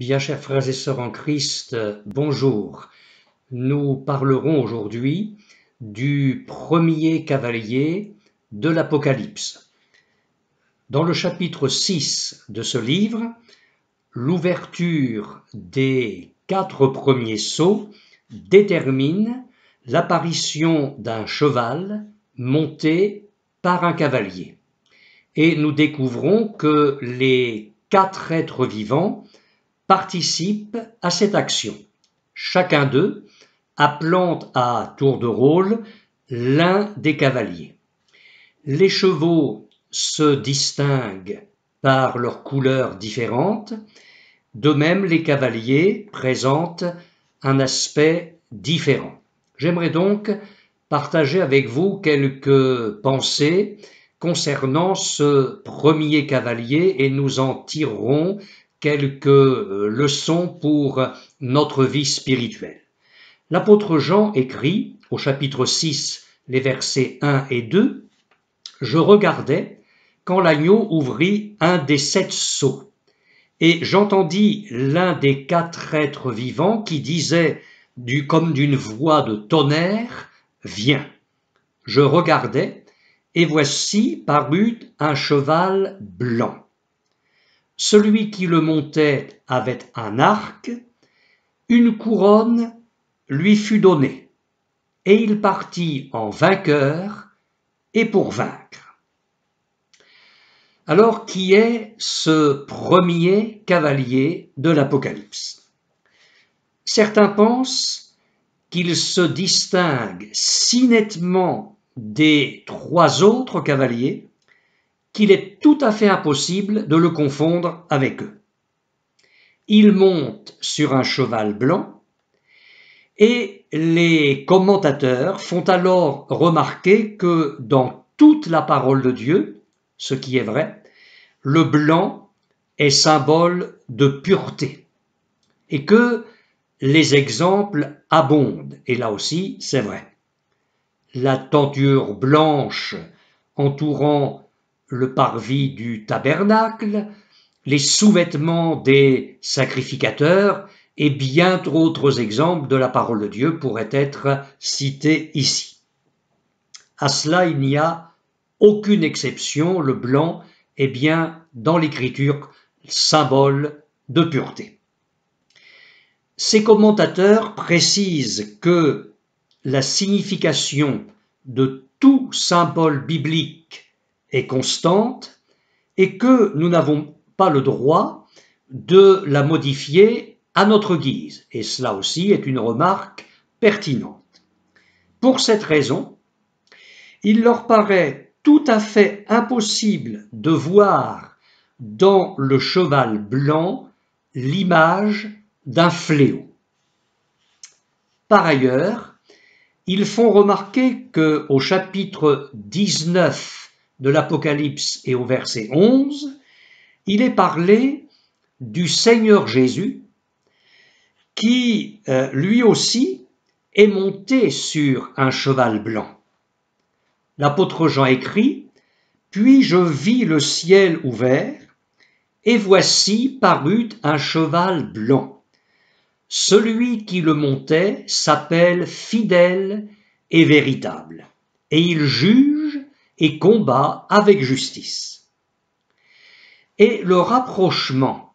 Bien, chers frères et sœurs en Christ, bonjour. Nous parlerons aujourd'hui du premier cavalier de l'Apocalypse. Dans le chapitre 6 de ce livre, l'ouverture des 4 premiers sceaux détermine l'apparition d'un cheval monté par un cavalier. Et nous découvrons que les 4 êtres vivants participent à cette action, chacun d'eux appelant à tour de rôle l'un des cavaliers. Les chevaux se distinguent par leurs couleurs différentes, de même les cavaliers présentent un aspect différent. J'aimerais donc partager avec vous quelques pensées concernant ce premier cavalier et nous en tirerons quelques leçons pour notre vie spirituelle. L'apôtre Jean écrit au chapitre 6, les versets 1 et 2, « Je regardais quand l'agneau ouvrit un des 7 sceaux, et j'entendis l'un des 4 êtres vivants qui disait comme d'une voix de tonnerre, « Viens !» Je regardais, et voici parut un cheval blanc. Celui qui le montait avait un arc, une couronne lui fut donnée, et il partit en vainqueur et pour vaincre. Alors, qui est ce premier cavalier de l'Apocalypse? Certains pensent qu'il se distingue si nettement des 3 autres cavaliers qu'il est tout à fait impossible de le confondre avec eux. Il monte sur un cheval blanc et les commentateurs font alors remarquer que dans toute la parole de Dieu, ce qui est vrai, le blanc est symbole de pureté et que les exemples abondent, et là aussi c'est vrai. La tenture blanche entourant le parvis du tabernacle, les sous-vêtements des sacrificateurs et bien d'autres exemples de la parole de Dieu pourraient être cités ici. À cela, il n'y a aucune exception, le blanc est bien dans l'Écriture symbole de pureté. Ces commentateurs précisent que la signification de tout symbole biblique est constante et que nous n'avons pas le droit de la modifier à notre guise. Et cela aussi est une remarque pertinente. Pour cette raison, il leur paraît tout à fait impossible de voir dans le cheval blanc l'image d'un fléau. Par ailleurs, ils font remarquer qu'au chapitre 19 de l'Apocalypse et au verset 11, il est parlé du Seigneur Jésus qui, lui aussi, est monté sur un cheval blanc. L'apôtre Jean écrit « Puis je vis le ciel ouvert, et voici parut un cheval blanc. Celui qui le montait s'appelle fidèle et véritable, et il juge et combat avec justice. » Et le rapprochement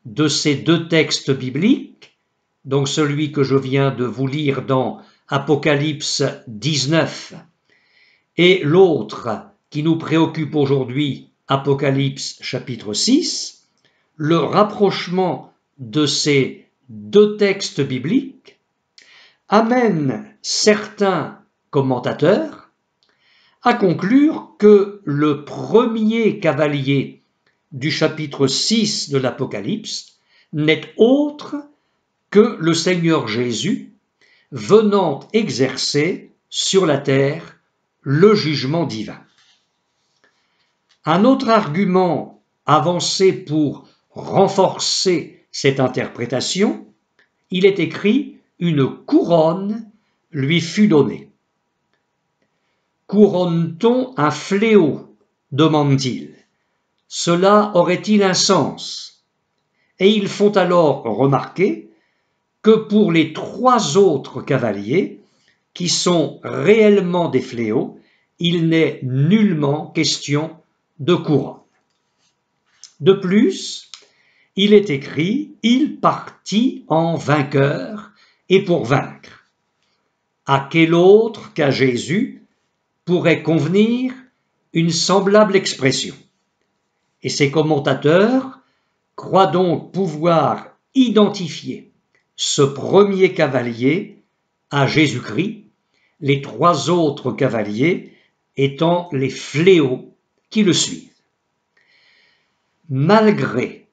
de ces 2 textes bibliques, donc celui que je viens de vous lire dans Apocalypse 19 et l'autre qui nous préoccupe aujourd'hui, Apocalypse chapitre 6, le rapprochement de ces 2 textes bibliques amène certains commentateurs à conclure que le premier cavalier du chapitre 6 de l'Apocalypse n'est autre que le Seigneur Jésus venant exercer sur la terre le jugement divin. Un autre argument avancé pour renforcer cette interprétation, il est écrit « Une couronne lui fut donnée ». Couronne-t-on un fléau ? Demande-t-il. Cela aurait-il un sens ? et ils font alors remarquer que pour les 3 autres cavaliers, qui sont réellement des fléaux, il n'est nullement question de couronne. De plus, il est écrit « Il partit en vainqueur et pour vaincre ». À quel autre qu'à Jésus pourrait convenir une semblable expression? Et ses commentateurs croient donc pouvoir identifier ce premier cavalier à Jésus-Christ, les 3 autres cavaliers étant les fléaux qui le suivent. Malgré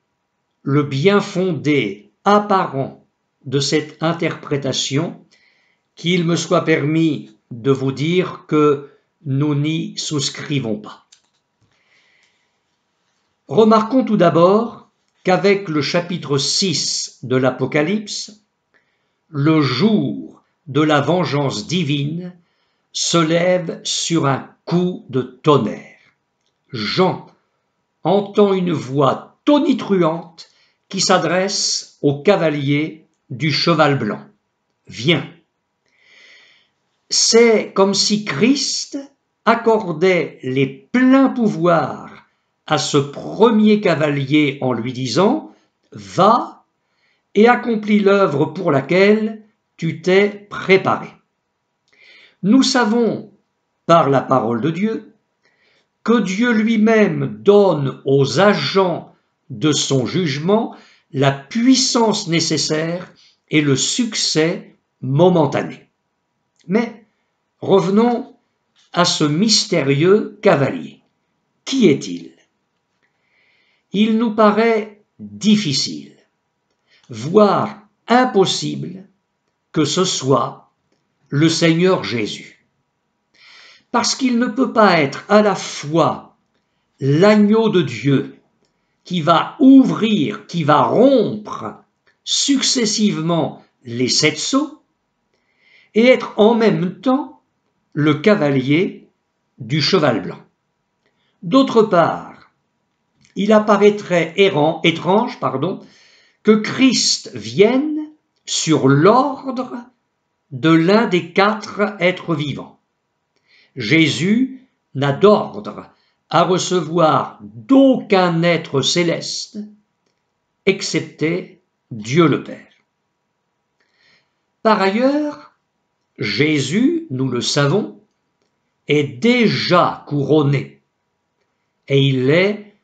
le bien fondé apparent de cette interprétation, qu'il me soit permis de vous dire que nous n'y souscrivons pas. Remarquons tout d'abord qu'avec le chapitre 6 de l'Apocalypse, le jour de la vengeance divine se lève sur un coup de tonnerre. Jean entend une voix tonitruante qui s'adresse au cavalier du cheval blanc. « Viens !» C'est comme si Christ accordait les pleins pouvoirs à ce premier cavalier en lui disant « Va et accomplis l'œuvre pour laquelle tu t'es préparé ». Nous savons, par la parole de Dieu, que Dieu lui-même donne aux agents de son jugement la puissance nécessaire et le succès momentané. Mais revenons à ce mystérieux cavalier. Qui est-il? Il nous paraît difficile, voire impossible, que ce soit le Seigneur Jésus. Parce qu'il ne peut pas être à la fois l'agneau de Dieu qui va ouvrir, qui va rompre successivement les 7 sceaux, et être en même temps le cavalier du cheval blanc. D'autre part, il apparaîtrait étrange que Christ vienne sur l'ordre de l'un des 4 êtres vivants. Jésus n'a d'ordre à recevoir d'aucun être céleste, excepté Dieu le Père. Par ailleurs, Jésus, nous le savons, est déjà couronné. Et il l'est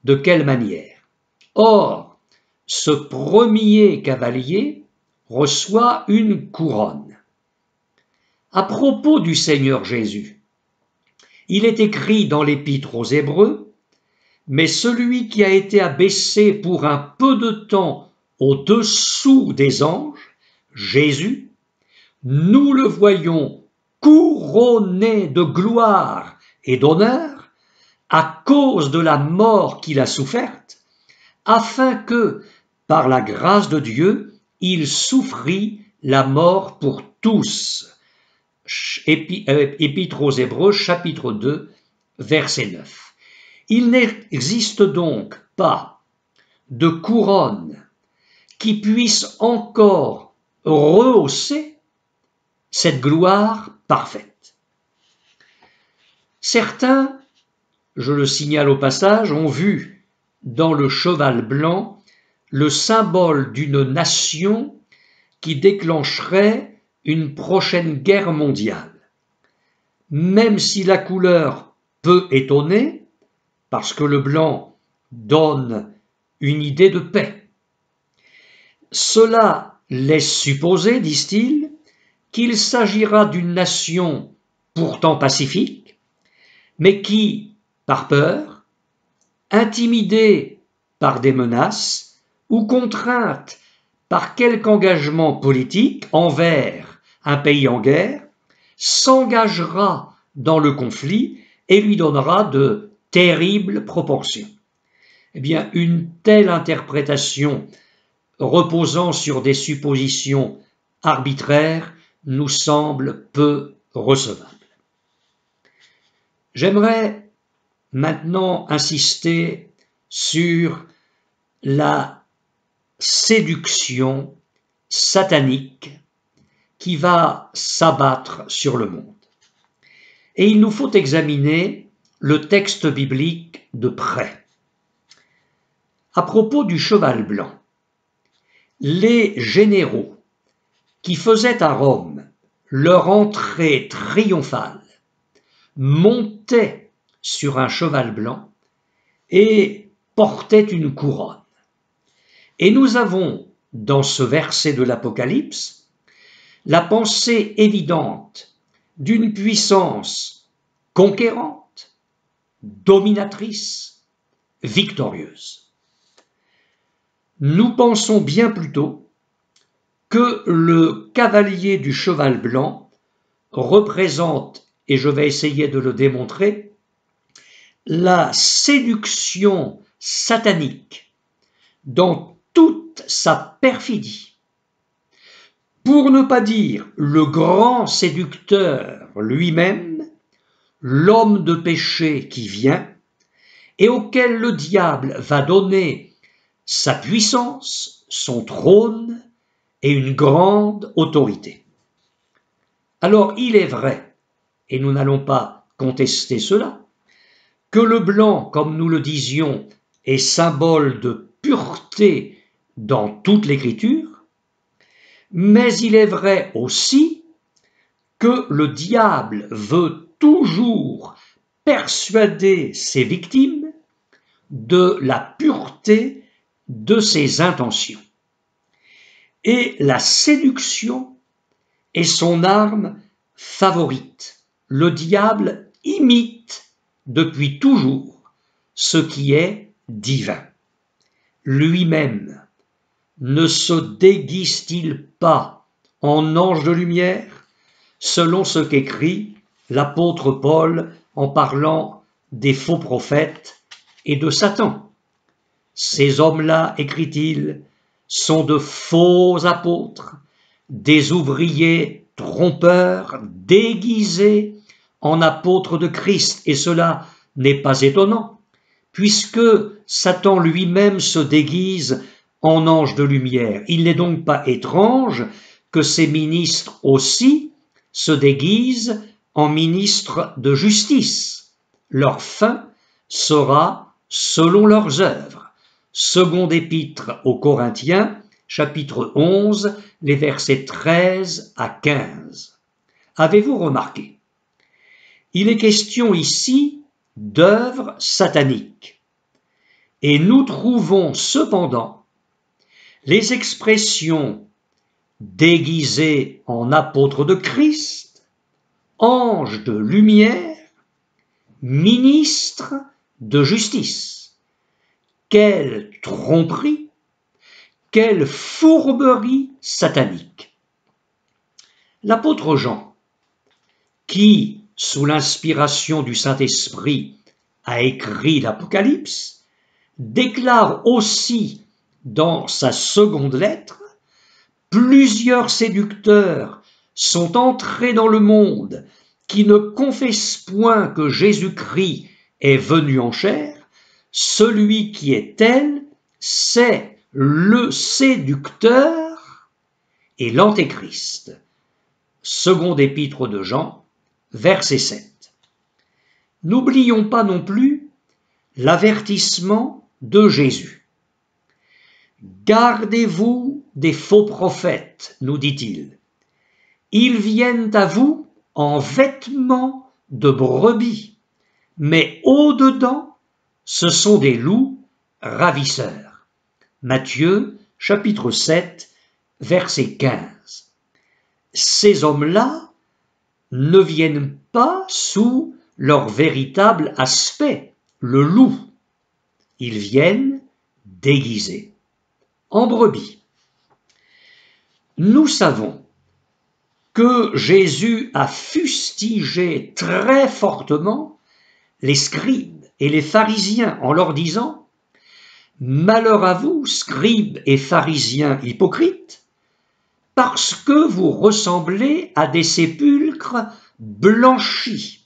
de quelle manière? Or, ce premier cavalier reçoit une couronne. À propos du Seigneur Jésus, il est écrit dans l'Épître aux Hébreux, « Mais celui qui a été abaissé pour un peu de temps au-dessous des anges, Jésus, nous le voyons couronné de gloire et d'honneur à cause de la mort qu'il a soufferte, afin que, par la grâce de Dieu, il souffrit la mort pour tous. » Épître aux Hébreux, chapitre 2, verset 9. Il n'existe donc pas de couronne qui puisse encore rehausser cette gloire parfaite. Certains, je le signale au passage, ont vu dans le cheval blanc le symbole d'une nation qui déclencherait une prochaine guerre mondiale. Même si la couleur peut étonner, parce que le blanc donne une idée de paix. Cela laisse supposer, disent-ils, qu'il s'agira d'une nation pourtant pacifique, mais qui, par peur, intimidée par des menaces ou contrainte par quelque engagement politique envers un pays en guerre, s'engagera dans le conflit et lui donnera de terribles proportions. Eh bien, une telle interprétation reposant sur des suppositions arbitraires nous semble peu recevable. J'aimerais maintenant insister sur la séduction satanique qui va s'abattre sur le monde. Et il nous faut examiner le texte biblique de près. À propos du cheval blanc, les généraux qui faisaient à Rome leur entrée triomphale montaient sur un cheval blanc et portaient une couronne. Et nous avons, dans ce verset de l'Apocalypse, la pensée évidente d'une puissance conquérante, dominatrice, victorieuse. Nous pensons bien plutôt que le cavalier du cheval blanc représente, et je vais essayer de le démontrer, la séduction satanique dans toute sa perfidie. Pour ne pas dire le grand séducteur lui-même, l'homme de péché qui vient et auquel le diable va donner sa puissance, son trône et une grande autorité. Alors il est vrai, et nous n'allons pas contester cela, que le blanc, comme nous le disions, est symbole de pureté dans toute l'Écriture, mais il est vrai aussi que le diable veut toujours persuader ses victimes de la pureté de ses intentions. Et la séduction est son arme favorite. Le diable imite depuis toujours ce qui est divin. Lui-même ne se déguise-t-il pas en ange de lumière, selon ce qu'écrit l'apôtre Paul en parlant des faux prophètes et de Satan? Ces hommes-là, écrit-il, sont de faux apôtres, des ouvriers trompeurs déguisés en apôtres de Christ. Et cela n'est pas étonnant, puisque Satan lui-même se déguise en ange de lumière. Il n'est donc pas étrange que ses ministres aussi se déguisent en ministres de justice. Leur fin sera selon leurs œuvres. Seconde épître aux Corinthiens, chapitre 11, les versets 13 à 15. Avez-vous remarqué? Il est question ici d'œuvres sataniques. Et nous trouvons cependant les expressions déguisées en apôtres de Christ, anges de lumière, ministres de justice. Quelle tromperie, quelle fourberie satanique! L'apôtre Jean, qui, sous l'inspiration du Saint-Esprit, a écrit l'Apocalypse, déclare aussi dans sa seconde lettre: plusieurs séducteurs sont entrés dans le monde qui ne confessent point que Jésus-Christ est venu en chair. Celui qui est tel, c'est le séducteur et l'antéchrist. Seconde épître de Jean, verset 7. N'oublions pas non plus l'avertissement de Jésus. Gardez-vous des faux prophètes, nous dit-il. Ils viennent à vous en vêtements de brebis, mais au-dedans, ce sont des loups ravisseurs. Matthieu, chapitre 7, verset 15. Ces hommes-là ne viennent pas sous leur véritable aspect, le loup. Ils viennent déguisés, en brebis. Nous savons que Jésus a fustigé très fortement les scribes et les pharisiens en leur disant: malheur à vous, scribes et pharisiens hypocrites, parce que vous ressemblez à des sépulcres blanchis,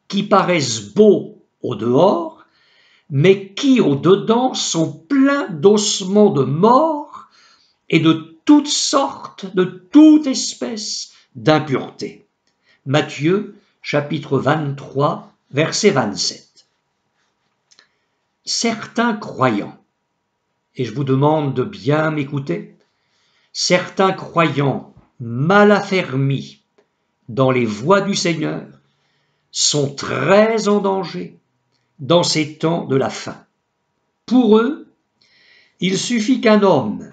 qui paraissent beaux au dehors, mais qui au dedans sont pleins d'ossements de mort et de toutes sortes, de toute espèce d'impureté. Matthieu, chapitre 23, verset 27. Certains croyants, et je vous demande de bien m'écouter, certains croyants mal affermis dans les voies du Seigneur sont très en danger dans ces temps de la fin. Pour eux, il suffit qu'un homme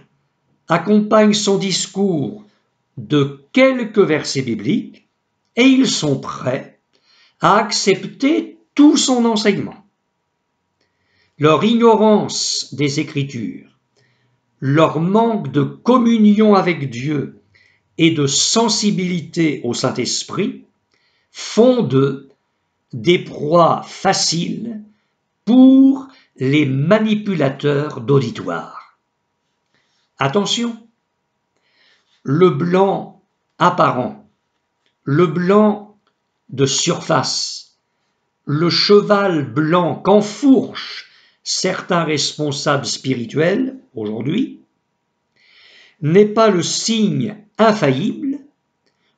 accompagne son discours de quelques versets bibliques et ils sont prêts à accepter tout son enseignement. Leur ignorance des Écritures, leur manque de communion avec Dieu et de sensibilité au Saint-Esprit font d'eux des proies faciles pour les manipulateurs d'auditoire. Attention, le blanc apparent, le blanc de surface, le cheval blanc qu'enfourchent certains responsables spirituels aujourd'hui, n'est pas le signe infaillible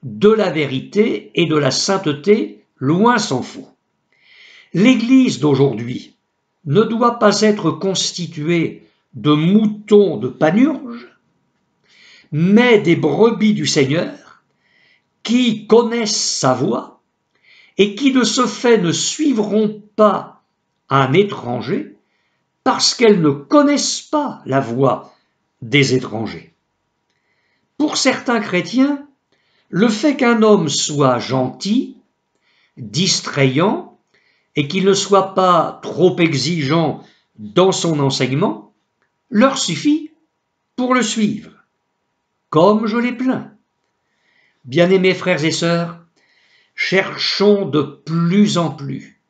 de la vérité et de la sainteté, loin s'en faut. L'Église d'aujourd'hui ne doit pas être constituée de moutons de panurge, mais des brebis du Seigneur qui connaissent sa voix et qui de ce fait ne suivront pas un étranger parce qu'elles ne connaissent pas la voix des étrangers. Pour certains chrétiens, le fait qu'un homme soit gentil, distrayant, et qu'il ne soit pas trop exigeant dans son enseignement, leur suffit pour le suivre, comme je les plains. Bien-aimés frères et sœurs, cherchons de plus en plus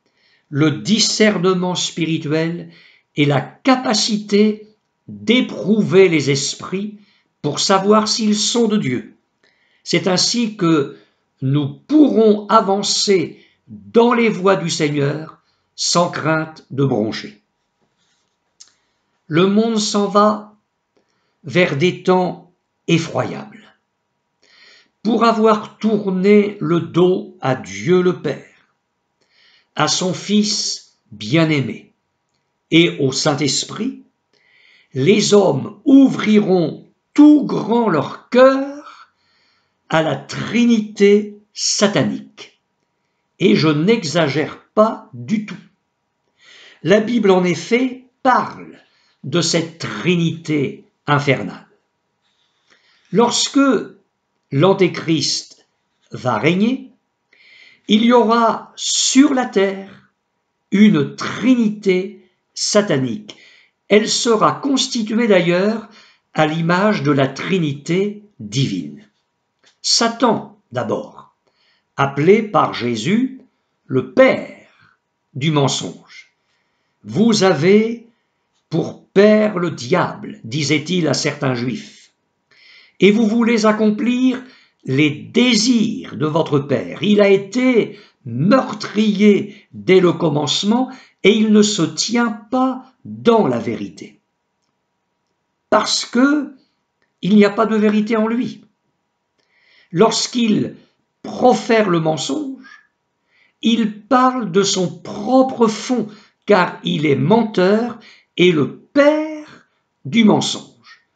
le discernement spirituel et la capacité d'éprouver les esprits pour savoir s'ils sont de Dieu. C'est ainsi que nous pourrons avancer dans les voies du Seigneur sans crainte de broncher. Le monde s'en va vers des temps effroyables. Pour avoir tourné le dos à Dieu le Père, à son Fils bien-aimé et au Saint-Esprit, les hommes ouvriront tout grand leur cœur à la Trinité satanique. Et je n'exagère pas du tout. La Bible, en effet, parle de cette Trinité infernale. Lorsque l'Antéchrist va régner, il y aura sur la terre une Trinité satanique. Elle sera constituée d'ailleurs à l'image de la Trinité divine. Satan, d'abord, appelé par Jésus le père du mensonge. Vous avez pour père le diable, disait-il à certains juifs, et vous voulez accomplir les désirs de votre père. Il a été meurtrier dès le commencement et il ne se tient pas dans la vérité. Parce que il n'y a pas de vérité en lui. Lorsqu'il profère le mensonge, il parle de son propre fond, car il est menteur et le père du mensonge.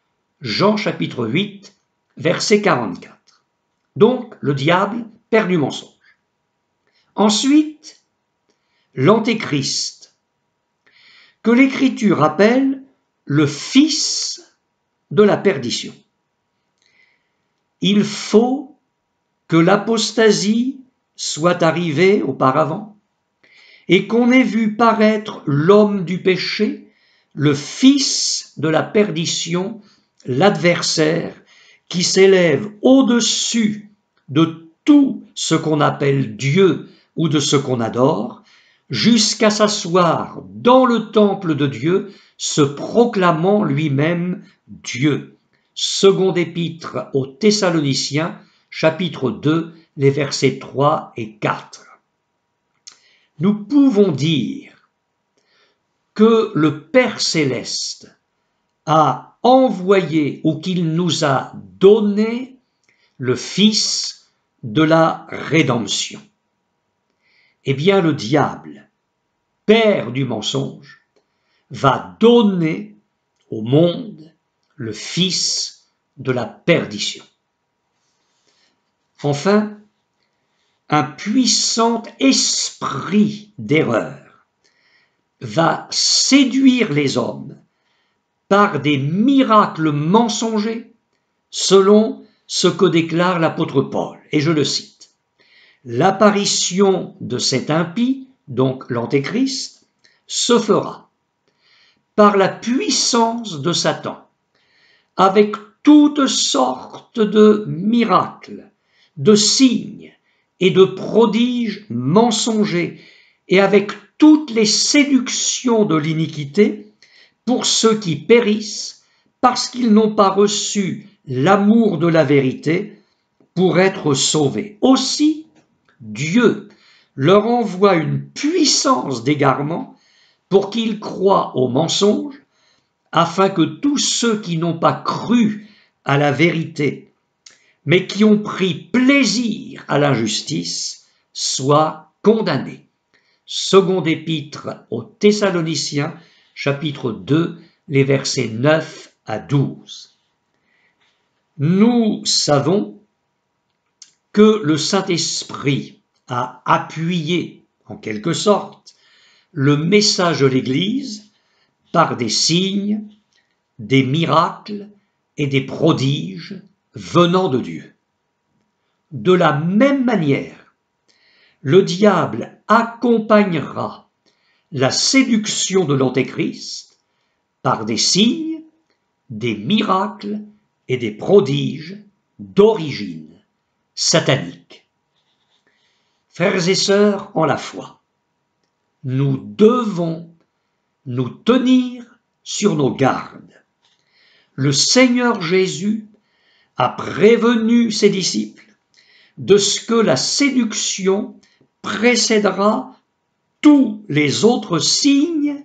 Jean chapitre 8, verset 44. Donc, le diable, père du mensonge. Ensuite, l'Antéchrist, que l'Écriture appelle le fils de la perdition. Il faut que l'apostasie soit arrivée auparavant et qu'on ait vu paraître l'homme du péché, le fils de la perdition, l'adversaire qui s'élève au-dessus de tout ce qu'on appelle Dieu ou de ce qu'on adore, jusqu'à s'asseoir dans le temple de Dieu, se proclamant lui-même Dieu. Seconde épître aux Thessaloniciens, chapitre 2, les versets 3 et 4. Nous pouvons dire que le Père céleste a a envoyé ou qu'il nous a donné le Fils de la rédemption. Eh bien, le diable, père du mensonge, va donner au monde le fils de la perdition. Enfin, un puissant esprit d'erreur va séduire les hommes par des miracles mensongers, selon ce que déclare l'apôtre Paul. Et je le cite. L'apparition de cet impie, donc l'Antéchrist, se fera par la puissance de Satan, avec toutes sortes de miracles, de signes et de prodiges mensongers, et avec toutes les séductions de l'iniquité pour ceux qui périssent parce qu'ils n'ont pas reçu l'amour de la vérité pour être sauvés. Aussi, Dieu leur envoie une puissance d'égarement pour qu'ils croient au mensonge, afin que tous ceux qui n'ont pas cru à la vérité, mais qui ont pris plaisir à l'injustice, soient condamnés. Seconde épître aux Thessaloniciens, chapitre 2, les versets 9 à 12. Nous savons que le Saint-Esprit a appuyé, en quelque sorte, le message de l'Église par des signes, des miracles et des prodiges venant de Dieu. De la même manière, le diable accompagnera la séduction de l'Antéchrist par des signes, des miracles et des prodiges d'origine satanique. Frères et sœurs en la foi, nous devons nous tenir sur nos gardes. Le Seigneur Jésus a prévenu ses disciples de ce que la séduction précédera tous les autres signes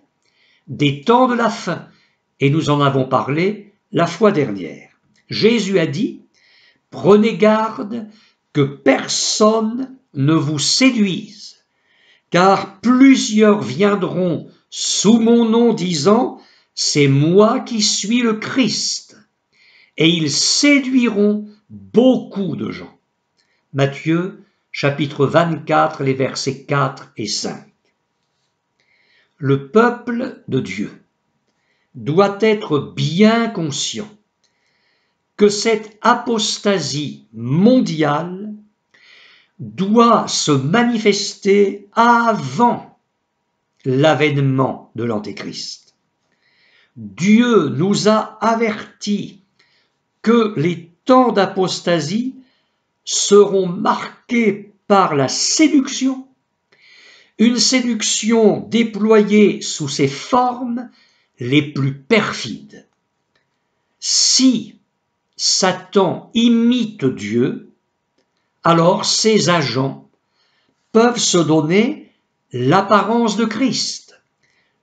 des temps de la fin, et nous en avons parlé la fois dernière. Jésus a dit « Prenez garde que personne ne vous séduise, car plusieurs viendront sous mon nom disant « C'est moi qui suis le Christ », et ils séduiront beaucoup de gens. » Matthieu, chapitre 24, les versets 4 et 5. Le peuple de Dieu doit être bien conscient que cette apostasie mondiale doit se manifester avant l'avènement de l'Antéchrist. Dieu nous a avertis que les temps d'apostasie seront marqués par la séduction, une séduction déployée sous ses formes les plus perfides. Si Satan imite Dieu, alors ses agents peuvent se donner l'apparence de Christ,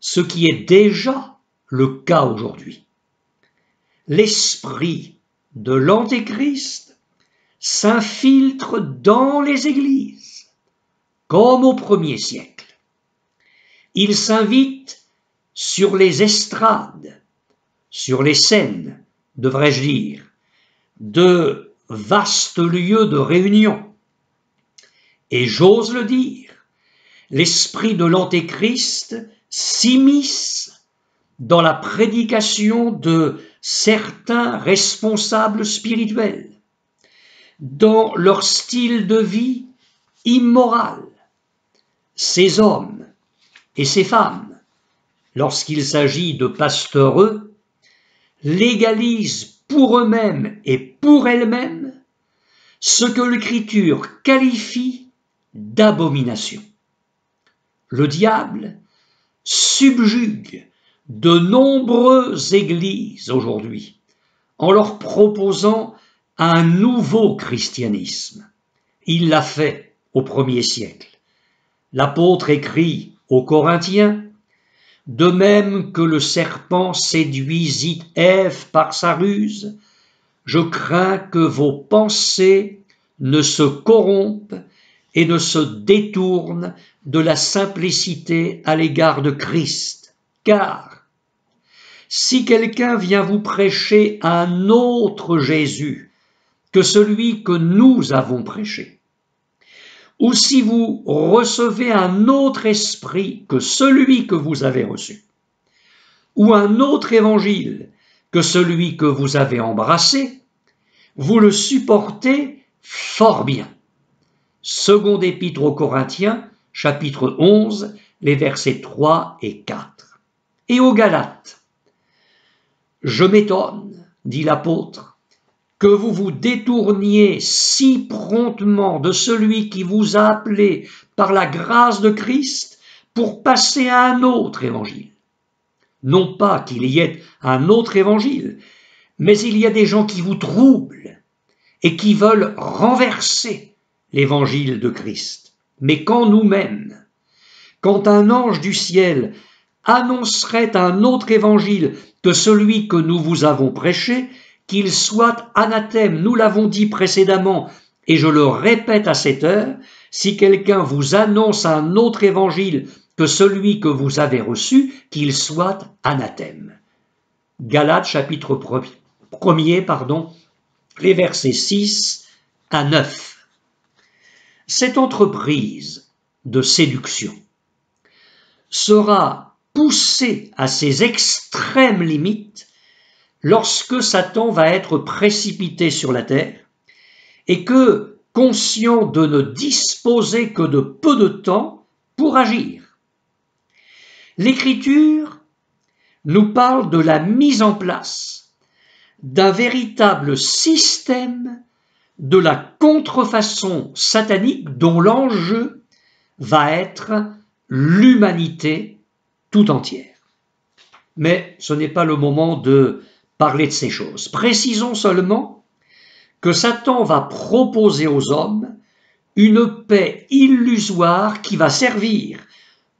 ce qui est déjà le cas aujourd'hui. L'esprit de l'Antéchrist s'infiltre dans les églises, comme au premier siècle. Il s'invite sur les estrades, sur les scènes, devrais-je dire, de vastes lieux de réunion. Et j'ose le dire, l'esprit de l'Antéchrist s'immisce dans la prédication de certains responsables spirituels, dans leur style de vie immoral. Ces hommes et ces femmes, lorsqu'il s'agit de pastoreux, légalisent pour eux-mêmes et pour elles-mêmes ce que l'Écriture qualifie d'abomination. Le diable subjugue de nombreuses églises aujourd'hui en leur proposant un nouveau christianisme. Il l'a fait au premier siècle. L'apôtre écrit aux Corinthiens « de même que le serpent séduisit Ève par sa ruse, je crains que vos pensées ne se corrompent et ne se détournent de la simplicité à l'égard de Christ. Car si quelqu'un vient vous prêcher un autre Jésus que celui que nous avons prêché, ou si vous recevez un autre esprit que celui que vous avez reçu, ou un autre évangile que celui que vous avez embrassé, vous le supportez fort bien. Seconde épître aux Corinthiens, chapitre 11, les versets 3 et 4. Et aux Galates, je m'étonne, dit l'apôtre, que vous vous détourniez si promptement de celui qui vous a appelé par la grâce de Christ pour passer à un autre évangile. Non pas qu'il y ait un autre évangile, mais il y a des gens qui vous troublent et qui veulent renverser l'évangile de Christ. Mais quand nous-mêmes, quand un ange du ciel annoncerait un autre évangile que celui que nous vous avons prêché, qu'il soit anathème, nous l'avons dit précédemment, et je le répète à cette heure, si quelqu'un vous annonce un autre évangile que celui que vous avez reçu, qu'il soit anathème. Galates chapitre 1er, les versets 6 à 9. Cette entreprise de séduction sera poussée à ses extrêmes limites lorsque Satan va être précipité sur la terre et que, conscient de ne disposer que de peu de temps pour agir. L'Écriture nous parle de la mise en place d'un véritable système de la contrefaçon satanique dont l'enjeu va être l'humanité tout entière. Mais ce n'est pas le moment de parler de ces choses. Précisons seulement que Satan va proposer aux hommes une paix illusoire qui va servir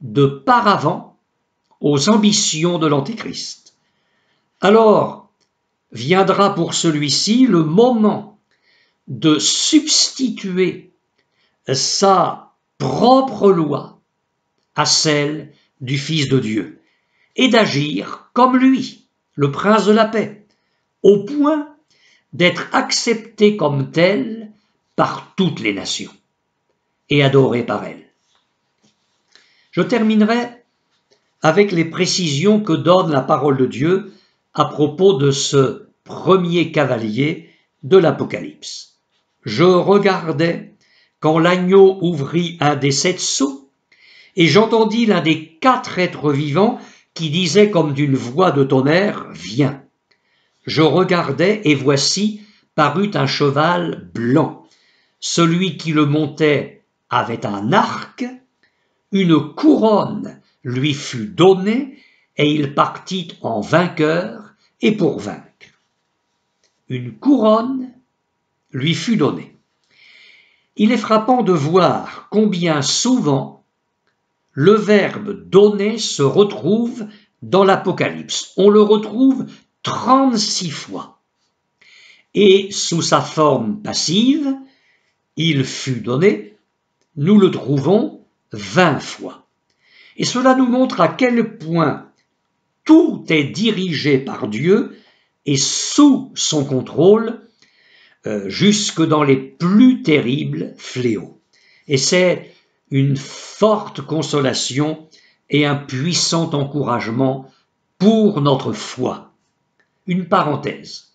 de paravent aux ambitions de l'Antéchrist. Alors viendra pour celui-ci le moment de substituer sa propre loi à celle du Fils de Dieu et d'agir comme lui, le prince de la paix, au point d'être accepté comme tel par toutes les nations et adoré par elles. Je terminerai avec les précisions que donne la parole de Dieu à propos de ce premier cavalier de l'Apocalypse. Je regardais quand l'agneau ouvrit un des 7 sceaux, et j'entendis l'un des 4 êtres vivants qui disait comme d'une voix de tonnerre, « Viens !» Je regardais, et voici, parut un cheval blanc. Celui qui le montait avait un arc, une couronne lui fut donnée, et il partit en vainqueur et pour vaincre. Une couronne lui fut donnée. Il est frappant de voir combien souvent le verbe « donner » se retrouve dans l'Apocalypse. On le retrouve 36 fois. Et sous sa forme passive, il fut donné, nous le trouvons 20 fois. Et cela nous montre à quel point tout est dirigé par Dieu et sous son contrôle, jusque dans les plus terribles fléaux. Et c'est une forte consolation et un puissant encouragement pour notre foi. Une parenthèse.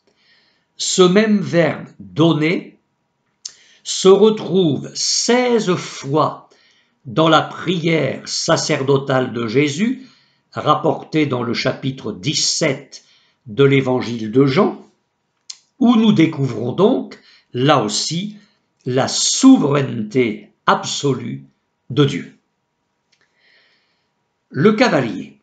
Ce même verbe « donner » se retrouve 16 fois dans la prière sacerdotale de Jésus, rapportée dans le chapitre 17 de l'évangile de Jean, où nous découvrons donc, là aussi, la souveraineté absolue de Dieu. Le cavalier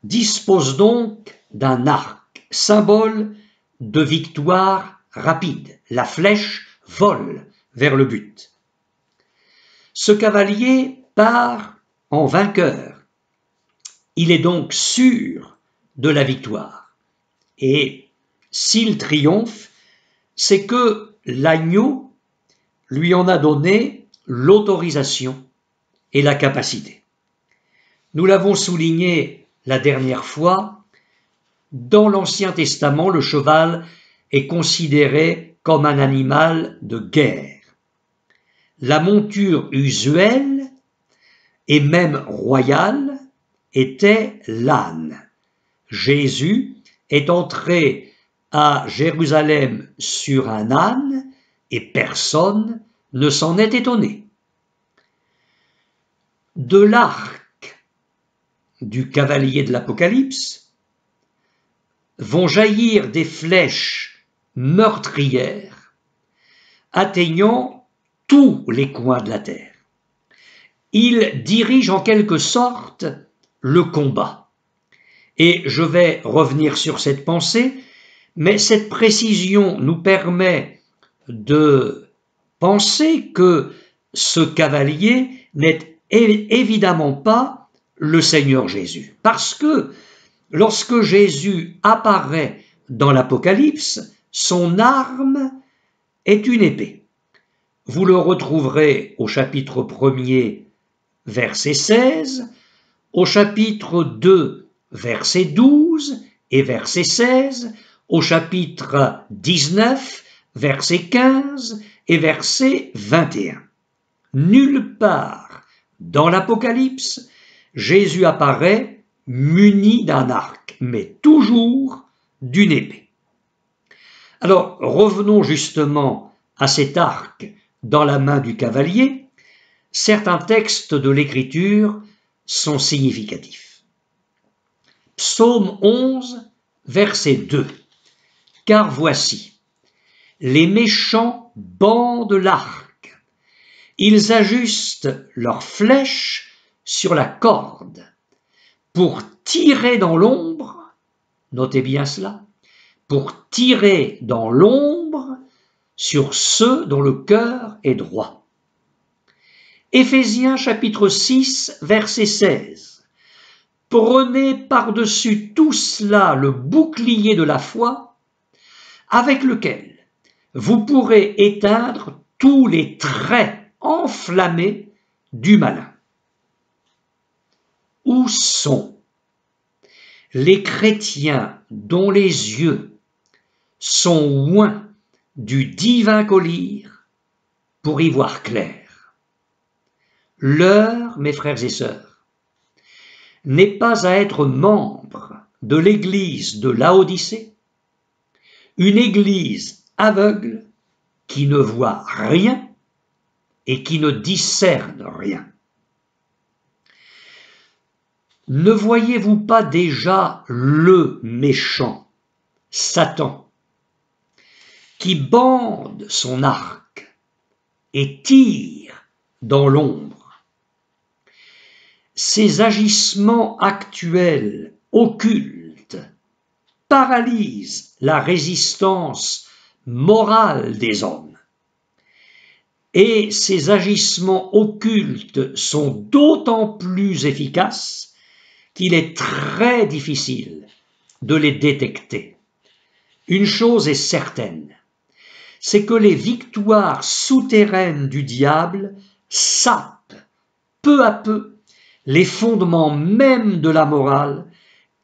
dispose donc d'un arc, symbole de victoire rapide. La flèche vole vers le but. Ce cavalier part en vainqueur Il est donc sûr de la victoire. Et s'il triomphe, c'est que l'agneau lui en a donné l'autorisation et la capacité. Nous l'avons souligné la dernière fois, dans l'Ancien Testament, le cheval est considéré comme un animal de guerre. La monture usuelle et même royale était l'âne. Jésus est entré à Jérusalem sur un âne et personne ne s'en est étonné. De l'arc du cavalier de l'Apocalypse vont jaillir des flèches meurtrières atteignant tous les coins de la terre. Il dirige en quelque sorte le combat. Et je vais revenir sur cette pensée, mais cette précision nous permet de penser que ce cavalier n'est évidemment pas le Seigneur Jésus. Parce que lorsque Jésus apparaît dans l'Apocalypse, son arme est une épée. Vous le retrouverez au chapitre 1er, verset 16, au chapitre 2, verset 12 et verset 16, au chapitre 19, verset 15 et verset 21. Nulle part dans l'Apocalypse, Jésus apparaît muni d'un arc, mais toujours d'une épée. Alors, revenons justement à cet arc dans la main du cavalier. Certains textes de l'Écriture sont significatifs. Psaume 11, verset 2. Car voici, les méchants bandent l'arc, ils ajustent leurs flèches sur la corde pour tirer dans l'ombre, notez bien cela, pour tirer dans l'ombre sur ceux dont le cœur est droit. Éphésiens chapitre 6, verset 16. Prenez par-dessus tout cela le bouclier de la foi, avec lequel vous pourrez éteindre tous les traits enflammés du malin. Où sont les chrétiens dont les yeux sont oints du divin collyre pour y voir clair? L'heure, mes frères et sœurs, n'est pas à être membre de l'église de Laodicée, une église aveugle qui ne voit rien et qui ne discerne rien. Ne voyez-vous pas déjà le méchant, Satan, qui bande son arc et tire dans l'ombre? Ces agissements actuels, occultes, paralysent la résistance morale des hommes. Et ces agissements occultes sont d'autant plus efficaces qu'il est très difficile de les détecter. Une chose est certaine, c'est que les victoires souterraines du diable sapent peu à peu les fondements même de la morale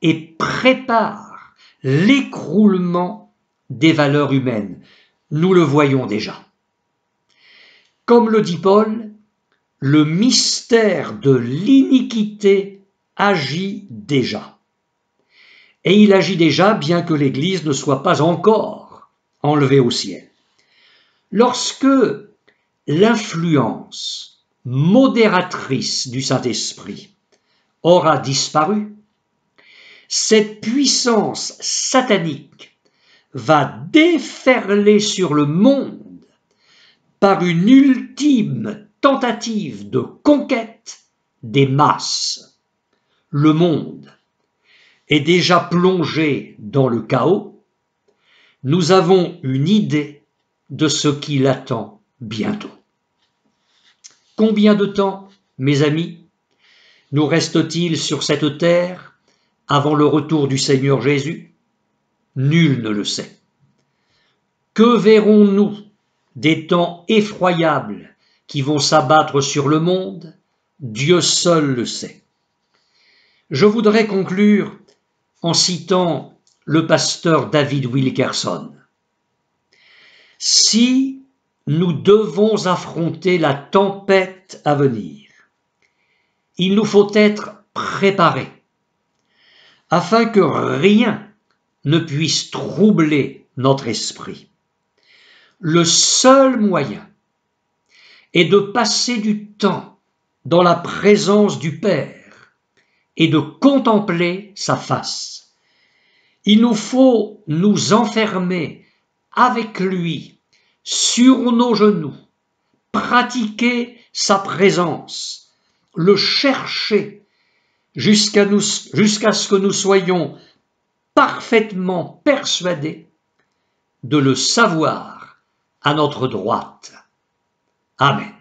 et préparent l'écroulement des valeurs humaines. Nous le voyons déjà. Comme le dit Paul, le mystère de l'iniquité agit déjà. Et il agit déjà bien que l'Église ne soit pas encore enlevée au ciel. Lorsque l'influence modératrice du Saint-Esprit aura disparu, cette puissance satanique va déferler sur le monde par une ultime tentative de conquête des masses. Le monde est déjà plongé dans le chaos. Nous avons une idée de ce qui l'attend bientôt. Combien de temps, mes amis? nous reste-t-il sur cette terre avant le retour du Seigneur Jésus? Nul ne le sait. Que verrons-nous des temps effroyables qui vont s'abattre sur le monde? Dieu seul le sait. Je voudrais conclure en citant le pasteur David Wilkerson. Si nous devons affronter la tempête à venir, il nous faut être préparés, afin que rien ne puisse troubler notre esprit. Le seul moyen est de passer du temps dans la présence du Père et de contempler sa face. Il nous faut nous enfermer avec lui sur nos genoux, pratiquer sa présence, le chercher jusqu'à ce que nous soyons parfaitement persuadés de le savoir à notre droite. Amen.